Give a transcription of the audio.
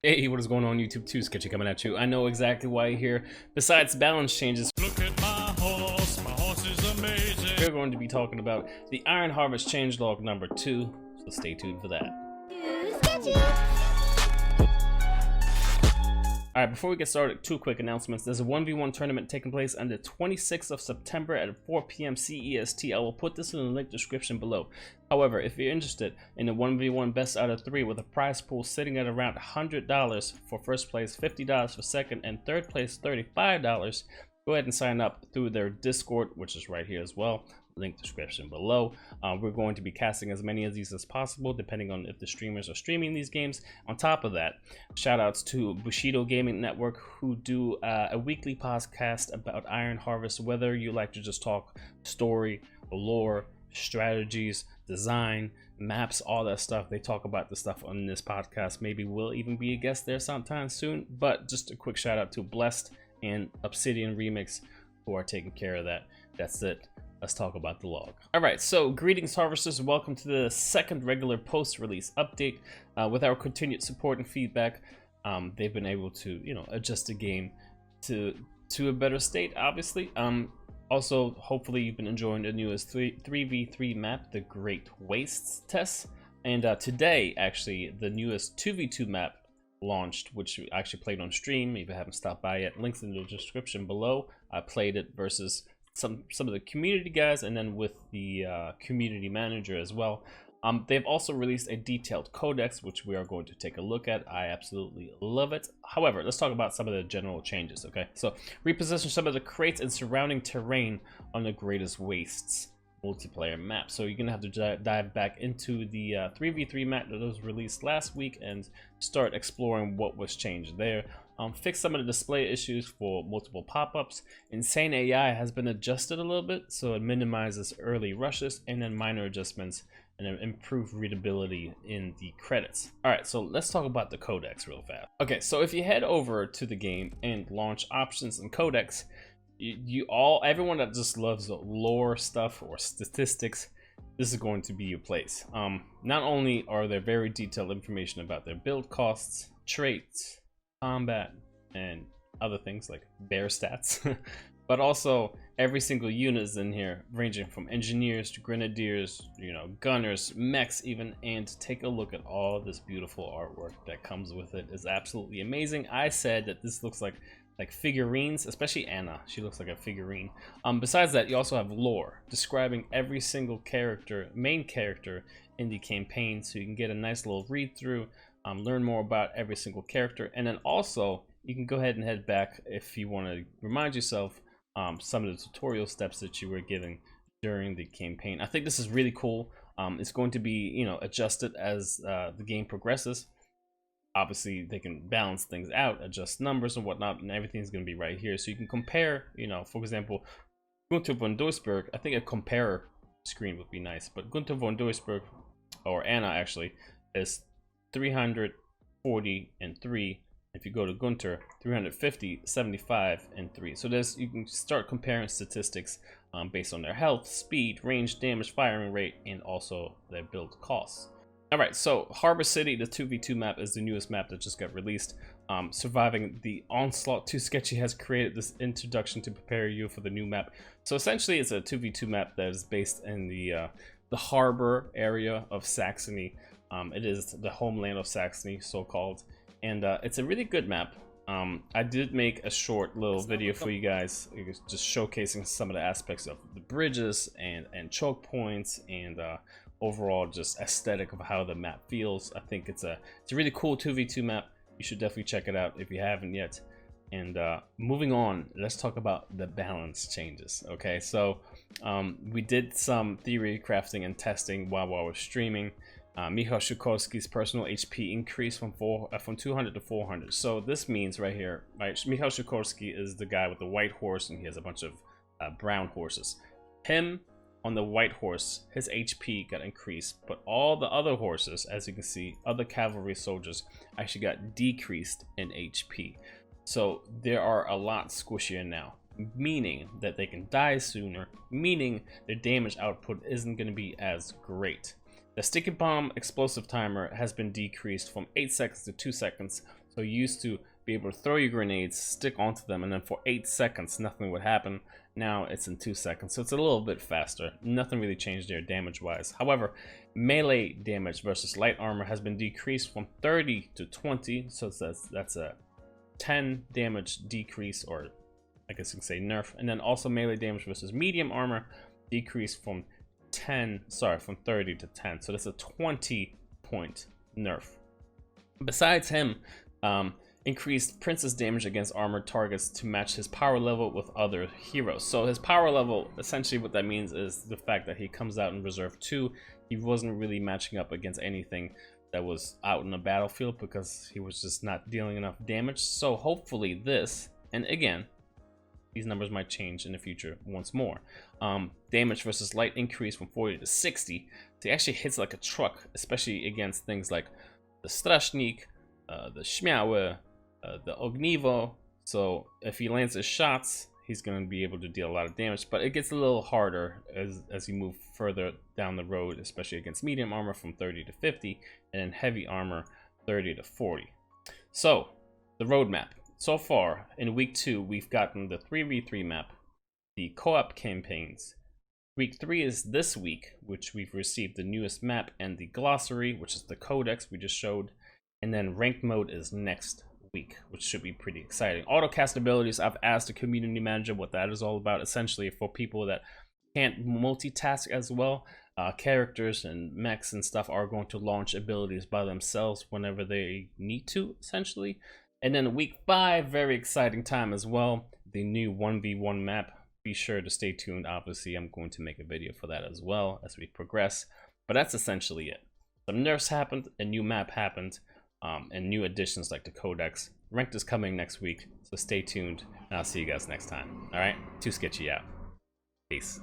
Hey, what is going on YouTube? Too Sketchy coming at you. I know exactly why you're here. Besides balance changes, Look at my horse is amazing. we're going to be talking about the Iron Harvest changelog number 2, so stay tuned for that. Alright, before we get started, 2 quick announcements. There's a 1v1 tournament taking place on the 26th of September at 4 p.m. CEST. I will put this in the link description below. However, if you're interested in a 1v1 best out of 3 with a prize pool sitting at around $100 for first place, $50 for second, and third place $35, go ahead and sign up through their Discord, which is right here as well. Link description below. We're going to be casting as many of these as possible depending on if the streamers are streaming these games. On top of that, shout outs to Bushido Gaming Network, who do a weekly podcast about Iron Harvest. Whether you like to just talk story, lore, strategies, design, maps, all that stuff, they talk about the stuff on this podcast. Maybe we'll even be a guest there sometime soon. But just a quick shout out to Blessed and Obsidian Remix, who are taking care of that. That's it. Let's talk about the log. All right, so greetings harvesters, welcome to the second regular post-release update. With our continued support and feedback, they've been able to, adjust the game to a better state, obviously. Also, hopefully you've been enjoying the newest 3v3 map, the Great Wastes test. And today, actually, the newest 2v2 map launched, which we actually played on stream. If you haven't stopped by yet, links in the description below. I played it versus some of the community guys, and then with the community manager as well. They've also released a detailed codex, which we are going to take a look at. I absolutely love it. However, let's talk about some of the general changes. Okay, so reposition some of the crates and surrounding terrain on the Greatest Wastes multiplayer map. So you're gonna have to dive back into the 3v3 map that was released last week and start exploring what was changed there. Fix some of the display issues for multiple pop-ups. Insane AI has been adjusted a little bit, so it minimizes early rushes, and then minor adjustments and then improved readability in the credits. All right, so let's talk about the codex real fast. Okay, so if you head over to the game and launch options and codex, everyone that just loves lore stuff or statistics, this is going to be your place. Not only are there very detailed information about their build costs, traits, combat, and other things like bear stats, but also every single unit is in here, ranging from engineers to grenadiers, gunners, mechs even. And take a look at all this beautiful artwork that comes with it. It's absolutely amazing. I said that this looks like figurines, especially Anna. She looks like a figurine. Besides that, you also have lore describing every single character, main character in the campaign, so you can get a nice little read through, learn more about every single character. And then also you can go ahead and head back if you want to remind yourself some of the tutorial steps that you were given during the campaign. I think this is really cool. It's going to be adjusted as the game progresses. Obviously they can balance things out, adjust numbers and whatnot, and everything's going to be right here, so you can compare. For example, Gunther von Duisburg, I think a compare screen would be nice, but Gunther von Duisburg, or Anna actually, is 340 and 3. If you go to Gunther, 350, 75 and 3. So you can start comparing statistics based on their health, speed, range, damage, firing rate, and also their build costs. All right, so Harbor City, the 2v2 map, is the newest map that just got released. Surviving the Onslaught 2 Sketchy has created this introduction to prepare you for the new map. So essentially it's a 2v2 map that is based in the harbor area of Saxony. It is the homeland of Saxony, so-called, and it's a really good map. I did make a short little video for you guys, just showcasing some of the aspects of the bridges and choke points and overall just aesthetic of how the map feels. I think it's a really cool 2v2 map. You should definitely check it out if you haven't yet. And moving on, let's talk about the balance changes. Okay, so we did some theory crafting and testing while I was streaming. Michał Sikorski's personal HP increased from 200 to 400. So this means right here, right? Michał Sikorski is the guy with the white horse, and he has a bunch of brown horses. Him on the white horse, his HP got increased, but all the other horses, as you can see, other cavalry soldiers actually got decreased in HP. So they are a lot squishier now, meaning that they can die sooner, meaning their damage output isn't going to be as great. The sticky bomb explosive timer has been decreased from 8 seconds to 2 seconds, So you used to be able to throw your grenades, stick onto them, and then for 8 seconds nothing would happen. Now it's in 2 seconds, so it's a little bit faster. Nothing really changed there damage wise. However, melee damage versus light armor has been decreased from 30 to 20, so that's a 10 damage decrease, or I guess you can say nerf. And then also melee damage versus medium armor decreased from 30 to 10, so that's a 20-point nerf. Besides him, increased princess damage against armored targets to match his power level with other heroes. So his power level, essentially what that means is the fact that he comes out in Reserve 2, he wasn't really matching up against anything that was out in the battlefield because he was just not dealing enough damage. So hopefully this, and again, these numbers might change in the future once more. Damage versus light increase from 40 to 60. So he actually hits like a truck, especially against things like the Strashnik, the Śmiały, the Ognivo. So if he lands his shots, he's going to be able to deal a lot of damage, but it gets a little harder as you move further down the road, especially against medium armor from 30 to 50, and then heavy armor 30 to 40. So the roadmap. So far in week 2, we've gotten the 3v3 map, the co-op campaigns. Week 3 is this week, which we've received the newest map and the glossary, which is the Codex we just showed. And then ranked mode is next week, which should be pretty exciting. Autocast abilities, I've asked the community manager what that is all about. Essentially, for people that can't multitask as well, characters and mechs and stuff are going to launch abilities by themselves whenever they need to, essentially. And then week 5, very exciting time as well, the new 1v1 map. Be sure to stay tuned. Obviously, I'm going to make a video for that as well as we progress. But that's essentially it. Some nerfs happened, a new map happened, and new additions like the Codex. Ranked is coming next week, so stay tuned, and I'll see you guys next time. All right, Too Sketchy out. Peace.